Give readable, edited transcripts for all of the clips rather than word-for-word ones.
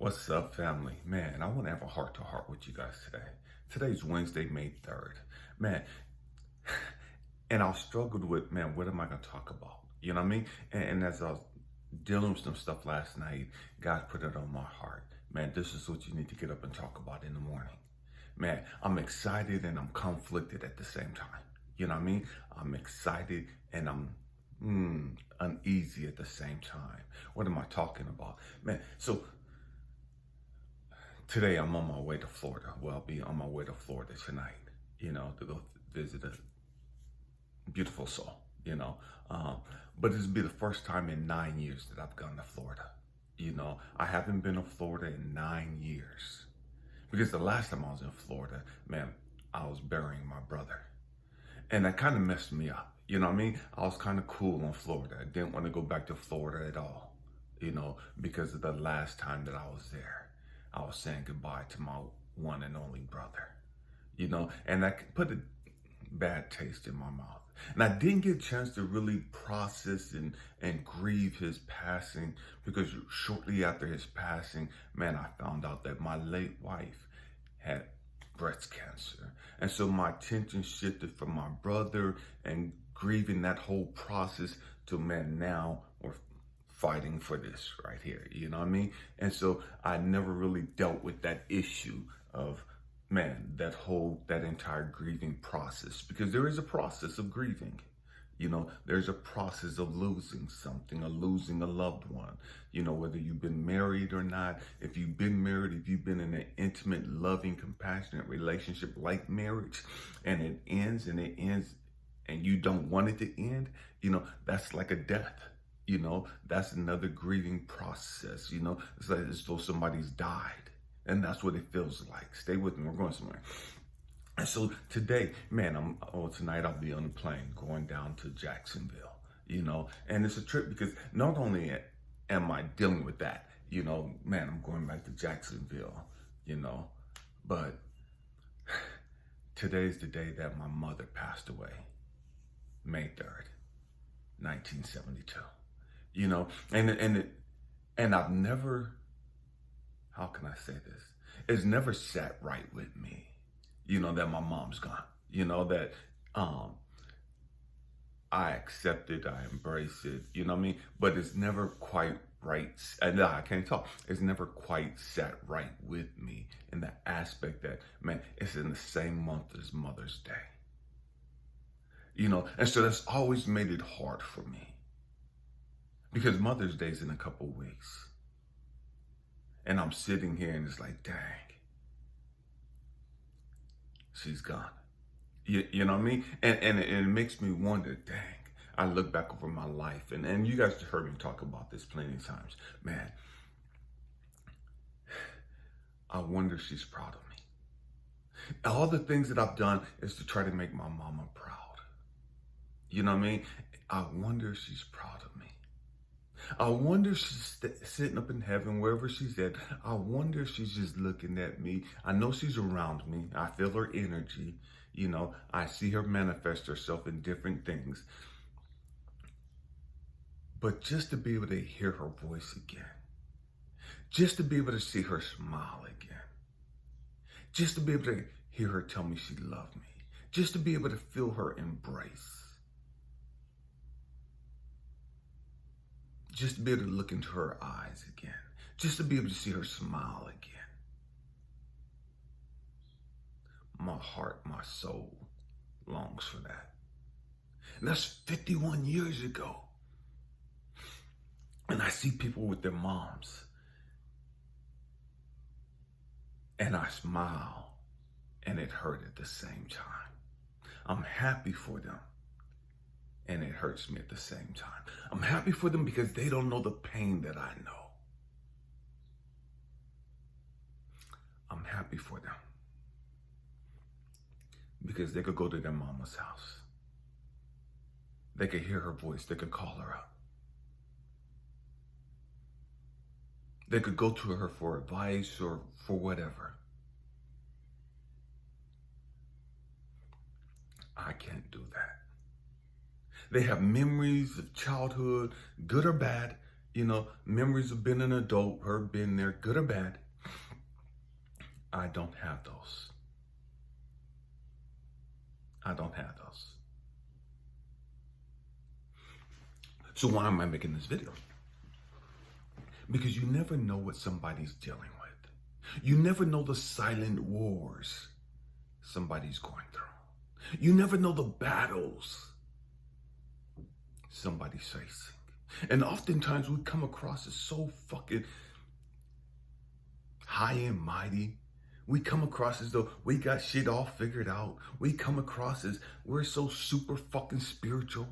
What's up, family? Man, I want to have a heart to heart with you guys today. Today's Wednesday, May 3rd. Man, and I struggled with, man, what am I going to talk about? You know what I mean? And as I was dealing with some stuff last night, God put it on my heart. Man, this is what you need to get up and talk about in the morning. Man, I'm excited and I'm conflicted at the same time. You know what I mean? I'm excited and I'm uneasy at the same time. What am I talking about? Man, so today I'm on my way to Florida. Well, I'll be on my way to Florida tonight, to go visit a beautiful soul, you know. Um, but this will be the first time in 9 years that I've gone to Florida. I haven't been to Florida in 9 years. Because the last time I was in Florida, man, I was burying my brother. And that kind of messed me up. You know what I mean? I was kind of cool in Florida. I didn't want to go back to Florida at all, because of the last time that I was there. I was saying goodbye to my one and only brother, and that put a bad taste in my mouth. And I didn't get a chance to really process and grieve his passing because shortly after his passing, man, I found out that my late wife had breast cancer. And so my attention shifted from my brother and grieving that whole process to, man, now we're fighting for this right here, you know what I mean? And so I never really dealt with that issue of, man, that entire grieving process, because there is a process of grieving. There's a process of losing something, or losing a loved one, whether you've been married or not. If you've been married, if you've been in an intimate, loving, compassionate relationship like marriage, and it ends and you don't want it to end, that's like a death. That's another grieving process. It's like as though somebody's died. And that's what it feels like. Stay with me. We're going somewhere. And so today, man, tonight I'll be on a plane going down to Jacksonville, and it's a trip because not only am I dealing with that, man, I'm going back to Jacksonville, but today's the day that my mother passed away, May 3rd, 1972. And I've never, how can I say this? It's never sat right with me, that my mom's gone, that I accept it, I embrace it, you know what I mean? But it's never quite right. And I can't talk. It's never quite sat right with me in the aspect that, man, it's in the same month as Mother's Day. And so that's always made it hard for me. Because Mother's Day's in a couple weeks. And I'm sitting here and it's like, dang, she's gone. You know what I mean? And it makes me wonder, dang, I look back over my life, and you guys heard me talk about this plenty of times. Man, I wonder if she's proud of me. All the things that I've done is to try to make my mama proud. You know what I mean? I wonder if she's proud of me. I wonder if she's sitting up in heaven, wherever she's at. I wonder if she's just looking at me. I know she's around me. I feel her energy. I see her manifest herself in different things. But just to be able to hear her voice again, just to be able to see her smile again, just to be able to hear her tell me she loved me, just to be able to feel her embrace, just to be able to look into her eyes again, just to be able to see her smile again. My heart, my soul longs for that. And that's 51 years ago. And I see people with their moms. And I smile, and it hurt at the same time. I'm happy for them. And it hurts me at the same time. I'm happy for them because they don't know the pain that I know. I'm happy for them because they could go to their mama's house. They could hear her voice. They could call her up. They could go to her for advice or for whatever. I can't do that. They have memories of childhood, good or bad, Memories of being an adult, her being there, good or bad. I don't have those. I don't have those. So why am I making this video? Because you never know what somebody's dealing with. You never know the silent wars somebody's going through. You never know the battles somebody's facing. And oftentimes we come across as so fucking high and mighty. We come across as though we got shit all figured out. We come across as we're so super fucking spiritual.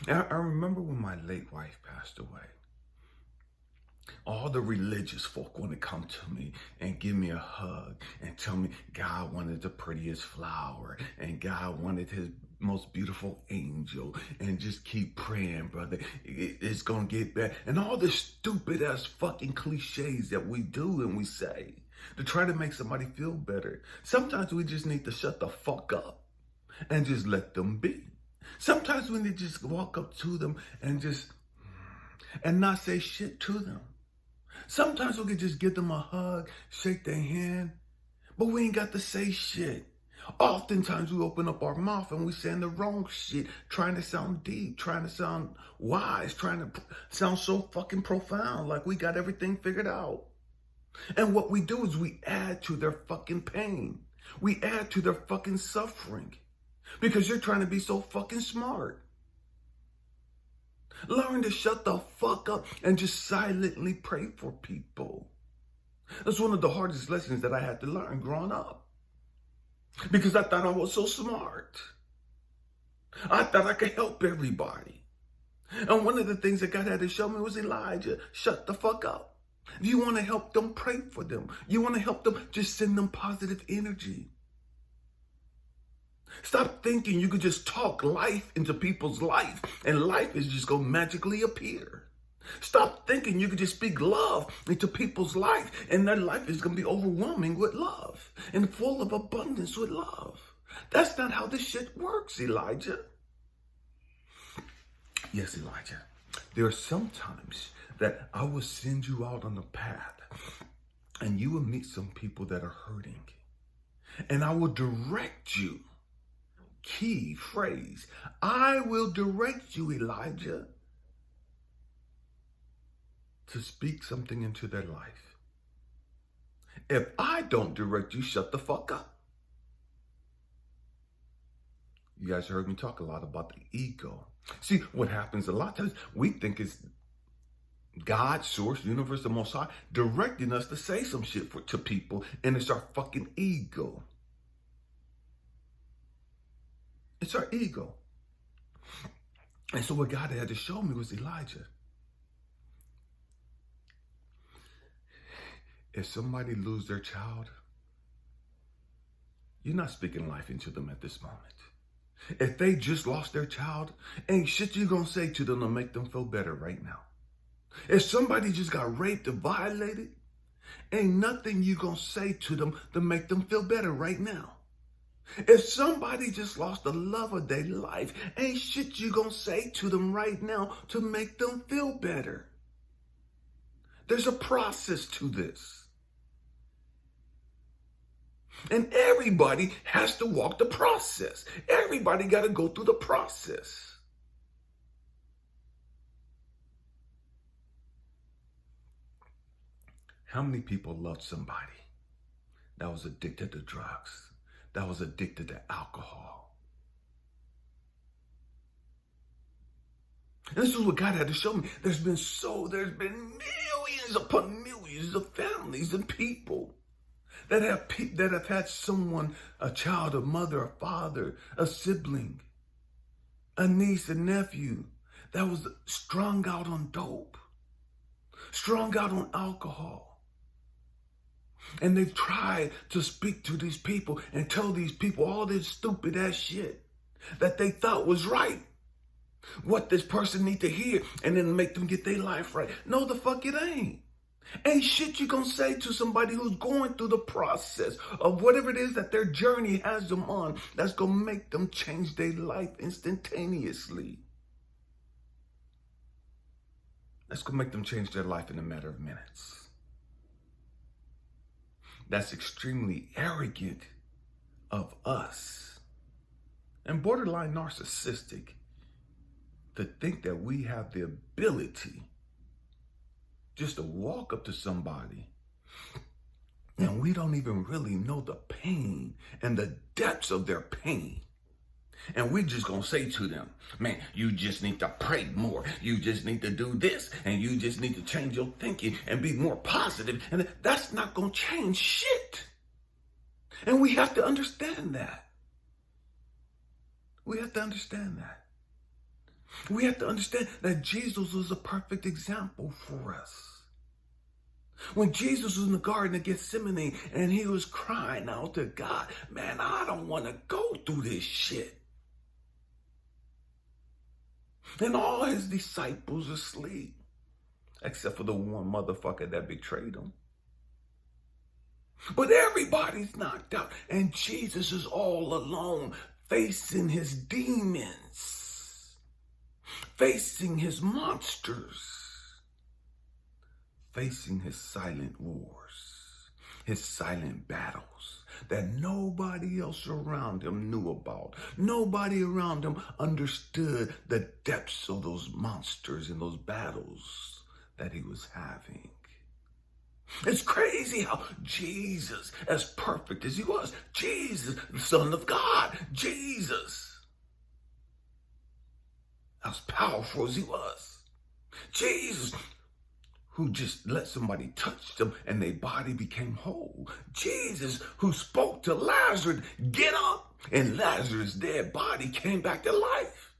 And I remember when my late wife passed away, all the religious folk want to come to me and give me a hug and tell me God wanted the prettiest flower and God wanted his most beautiful angel, and just keep praying, brother. It's going to get better. And all the stupid ass fucking cliches that we do and we say to try to make somebody feel better. Sometimes we just need to shut the fuck up and just let them be. Sometimes we need to just walk up to them and not say shit to them. Sometimes we could just give them a hug, shake their hand, but we ain't got to say shit. Oftentimes we open up our mouth and we saying the wrong shit, trying to sound deep, trying to sound wise, trying to sound so fucking profound, like we got everything figured out. And what we do is we add to their fucking pain. We add to their fucking suffering because you're trying to be so fucking smart. Learn to shut the fuck up and just silently pray for people. That's one of the hardest lessons that I had to learn growing up. Because I thought I was so smart. I thought I could help everybody. And one of the things that God had to show me was, Elijah, shut the fuck up. If you want to help them, pray for them. You want to help them, just send them positive energy. Stop thinking you could just talk life into people's life and life is just going to magically appear. Stop thinking you could just speak love into people's life and their life is going to be overwhelming with love and full of abundance with love. That's not how this shit works, Elijah. Yes, Elijah. There are some times that I will send you out on the path and you will meet some people that are hurting. And I will direct you. Key phrase. I will direct you, Elijah, to speak something into their life. If I don't direct you, shut the fuck up. You guys heard me talk a lot about the ego. See, what happens a lot of times, we think it's God, source, universe, the Most High, directing us to say some shit to people, and it's our fucking ego. It's our ego. And so what God had to show me was, Elijah, if somebody lose their child, you're not speaking life into them at this moment. If they just lost their child, ain't shit you gonna say to them to make them feel better right now. If somebody just got raped or violated, ain't nothing you gonna say to them to make them feel better right now. If somebody just lost the love of their life, ain't shit you gonna say to them right now to make them feel better. There's a process to this. And everybody has to walk the process. Everybody got to go through the process. How many people loved somebody that was addicted to drugs, that was addicted to alcohol? And this is what God had to show me. There's been millions upon millions of families and people that have had someone, a child, a mother, a father, a sibling, a niece, a nephew that was strung out on dope, strung out on alcohol. And they've tried to speak to these people and tell these people all this stupid ass shit that they thought was right. What this person need to hear and then make them get their life right. No, the fuck it ain't. Ain't shit you gonna say to somebody who's going through the process of whatever it is that their journey has them on that's gonna make them change their life instantaneously. That's going to make them change their life in a matter of minutes. That's extremely arrogant of us and borderline narcissistic to think that we have the ability just to walk up to somebody and we don't even really know the pain and the depths of their pain. And we just gonna say to them, man, you just need to pray more. You just need to do this. And you just need to change your thinking and be more positive. And that's not gonna change shit. And we have to understand that. We have to understand that. We have to understand that Jesus was a perfect example for us. When Jesus was in the Garden of Gethsemane and he was crying out to God, man, I don't want to go through this shit. And all his disciples asleep, except for the one motherfucker that betrayed him. But everybody's knocked out, and Jesus is all alone, facing his demons, facing his monsters, facing his silent wars, his silent battles that nobody else around him knew about. Nobody around him understood the depths of those monsters and those battles that he was having. It's crazy how Jesus, as perfect as he was, Jesus, the Son of God, Jesus, as powerful as he was, Jesus, who just let somebody touch them and their body became whole. Jesus, who spoke to Lazarus, get up, and Lazarus' dead body came back to life.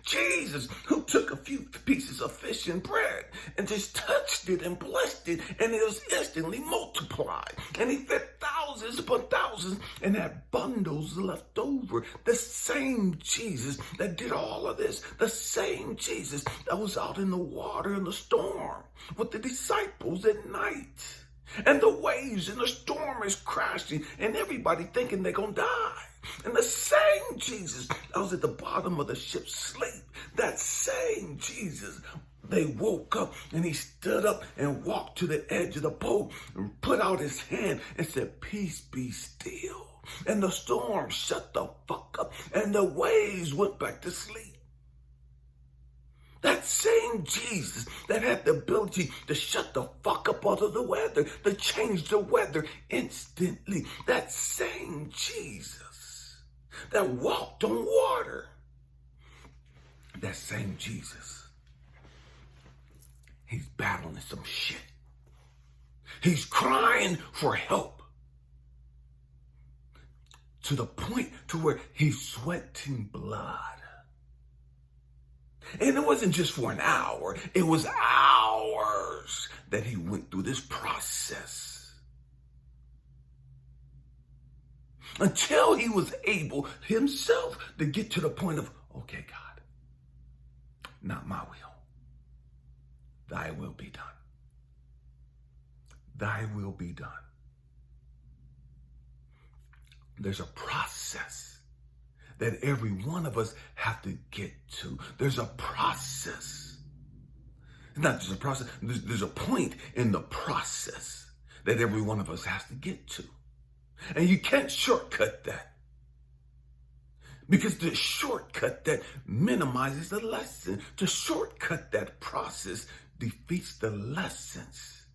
Jesus, who took a few pieces of fish and bread and just touched it and blessed it, and it was instantly multiplied. And he fed thousands upon thousands and had bundles left over. The same Jesus that did all of this, the same Jesus that was out in the water in the storm with the disciples at night. And the waves and the storm is crashing and everybody thinking they're going to die. And the same Jesus that was at the bottom of the ship sleep, that same Jesus, they woke up and he stood up and walked to the edge of the boat and put out his hand and said, peace be still. And the storm shut the fuck up and the waves went back to sleep. That same Jesus that had the ability to shut the fuck up out of the weather, to change the weather instantly. That same Jesus that walked on water. That same Jesus. He's battling some shit. He's crying for help. To the point to where he's sweating blood. And it wasn't just for an hour. It was hours that he went through this process. Until he was able himself to get to the point of, okay, God, not my will. Thy will be done. Thy will be done. There's a process that every one of us have to get to. There's a process. It's not just a process. There's a point in the process that every one of us has to get to. And you can't shortcut that. Because the shortcut that minimizes the lesson. To shortcut that process defeats the lessons.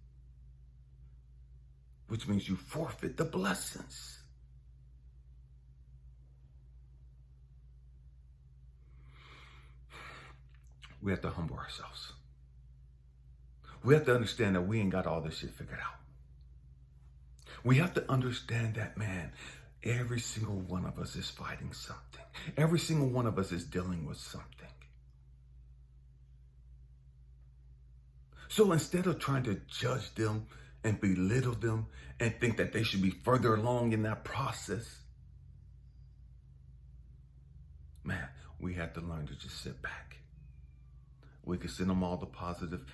Which means you forfeit the blessings. We have to humble ourselves. We have to understand that we ain't got all this shit figured out. We have to understand that, man, every single one of us is fighting something. Every single one of us is dealing with something. So instead of trying to judge them and belittle them and think that they should be further along in that process, man, we have to learn to just sit back. We could send them all the positive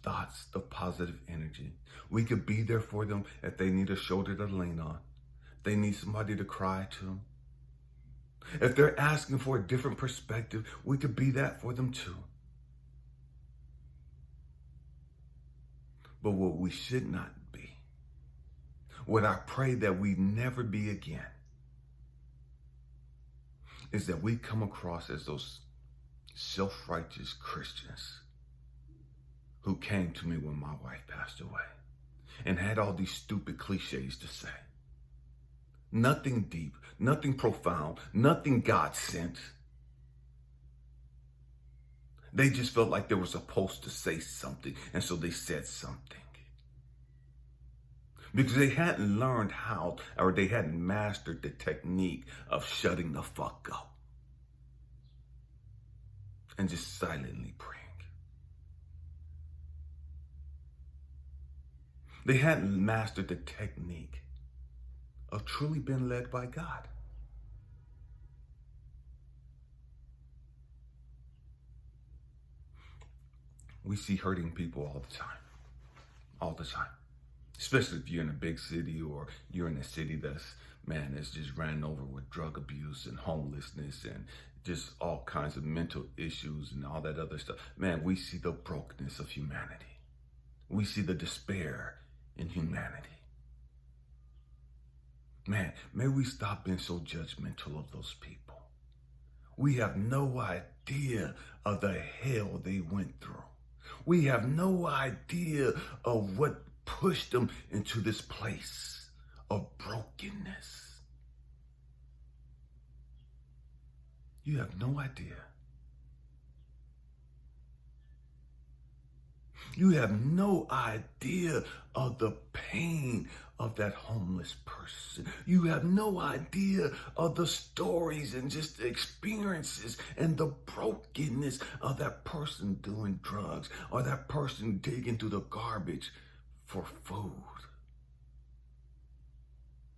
thoughts, the positive energy. We could be there for them if they need a shoulder to lean on. If they need somebody to cry to. If they're asking for a different perspective, we could be that for them too. But what we should not be, what I pray that we never be again, is that we come across as those self-righteous Christians who came to me when my wife passed away and had all these stupid cliches to say. Nothing deep, nothing profound, nothing God sent. They just felt like they were supposed to say something, and so they said something. Because they hadn't learned how, or they hadn't mastered the technique of shutting the fuck up and just silently praying. They hadn't mastered the technique of truly being led by God. We see hurting people all the time. Especially if you're in a big city or you're in a city that's just ran over with drug abuse and homelessness and just all kinds of mental issues and all that other stuff. Man, we see the brokenness of humanity. We see the despair in humanity. Man, may we stop being so judgmental of those people. We have no idea of the hell they went through. We have no idea of what pushed them into this place of brokenness. You have no idea. You have no idea of the pain of that homeless person. You have no idea of the stories and just the experiences and the brokenness of that person doing drugs or that person digging through the garbage for food.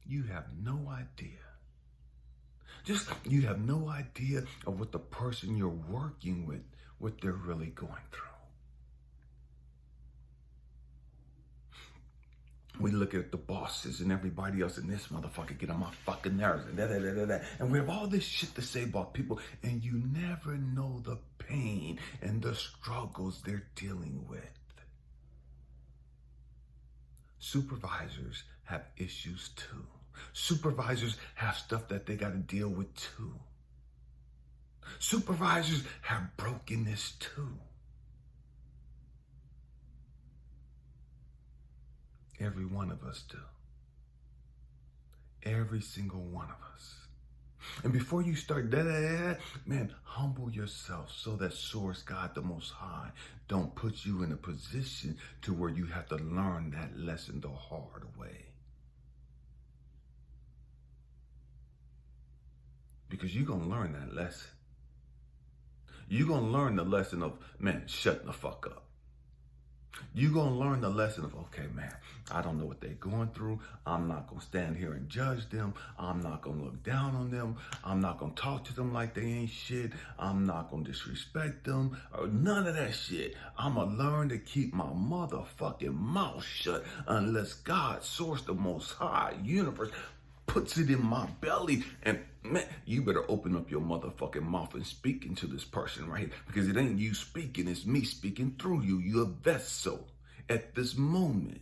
You have no idea. You have no idea of what the person you're working with, what they're really going through. We look at the bosses and everybody else, and this motherfucker get on my fucking nerves, and we have all this shit to say about people, and you never know the pain and the struggles they're dealing with. Supervisors have issues too. Supervisors have stuff that they got to deal with too. Supervisors have brokenness too. Every one of us do. Every single one of us. And before you start man, humble yourself so that Source God the Most High don't put you in a position to where you have to learn that lesson the hard way. Because you're going to learn that lesson. You're going to learn the lesson of, man, shutting the fuck up. You're going to learn the lesson of, okay, man, I don't know what they're going through. I'm not going to stand here and judge them. I'm not going to look down on them. I'm not going to talk to them like they ain't shit. I'm not going to disrespect them or none of that shit. I'm going to learn to keep my motherfucking mouth shut unless God, Source, the Most High, universe, puts it in my belly. And man, you better open up your motherfucking mouth and speak into this person right here, because it ain't you speaking, it's me speaking through you. You're a vessel at this moment.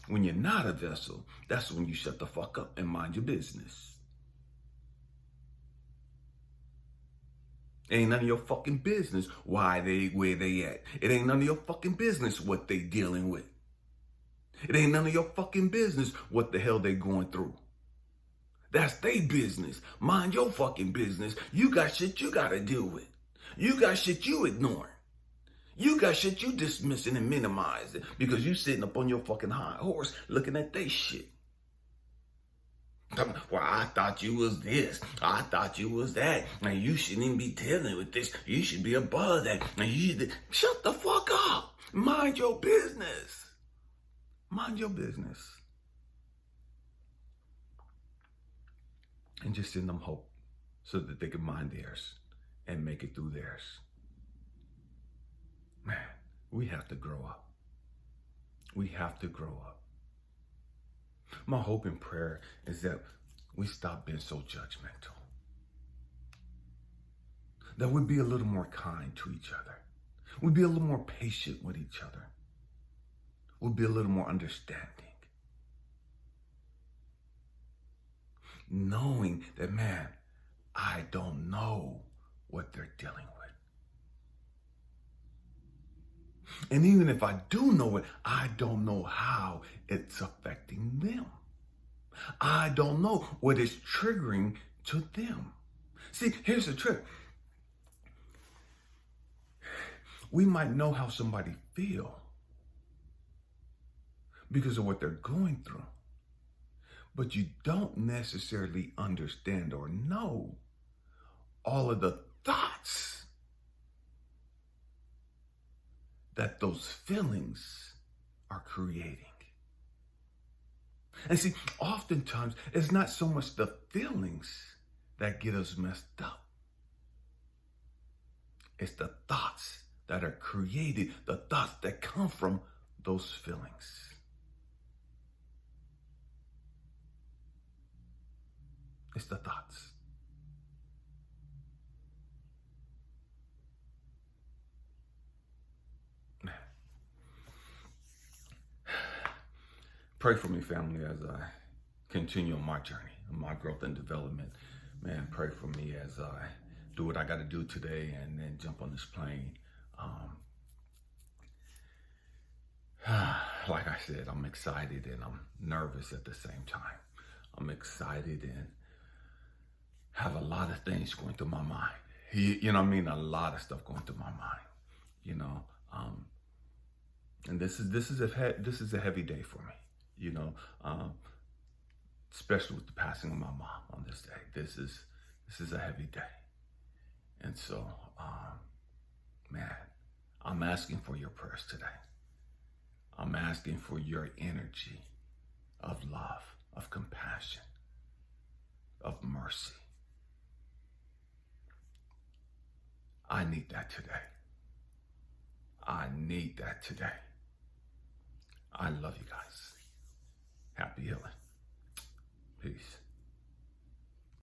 When you're not a vessel, that's when you shut the fuck up and mind your business. It ain't none of your fucking business where they at. It ain't none of your fucking business what they dealing with. It ain't none of your fucking business what the hell they going through. That's their business. Mind your fucking business. You got shit you gotta deal with. You got shit you ignoring. You got shit you dismissing and minimizing because you sitting up on your fucking high horse looking at they shit. Well, I thought you was this. I thought you was that. And you shouldn't even be dealing with this. You should be above that. And you should... Shut the fuck up. Mind your business. Mind your business. And just send them hope so that they can mind theirs and make it through theirs. Man, we have to grow up. We have to grow up. My hope and prayer is that we stop being so judgmental. That we be a little more kind to each other. We'll be a little more patient with each other. We'll be a little more understanding. Knowing that, man, I don't know what they're dealing with. And even if I do know it, I don't know how it's affecting them. I don't know what is triggering to them. See, here's the trick. We might know how somebody feels because of what they're going through, but you don't necessarily understand or know all of the thoughts that those feelings are creating. And see, oftentimes, it's not so much the feelings that get us messed up. It's the thoughts that are created, the thoughts that come from those feelings. It's the thoughts. Man. Pray for me, family, as I continue on my journey, my growth and development. Man, pray for me as I do what I got to do today and then jump on this plane. Like I said, I'm excited and I'm nervous at the same time. I'm excited and have a lot of things going through my mind. You know what I mean? A lot of stuff going through my mind. You know, and this is a heavy day for me. You know, especially with the passing of my mom on this day. This is a heavy day, and so, man, I'm asking for your prayers today. I'm asking for your energy of love, of compassion, of mercy. I need that today. I need that today. I love you guys. Happy healing. Peace.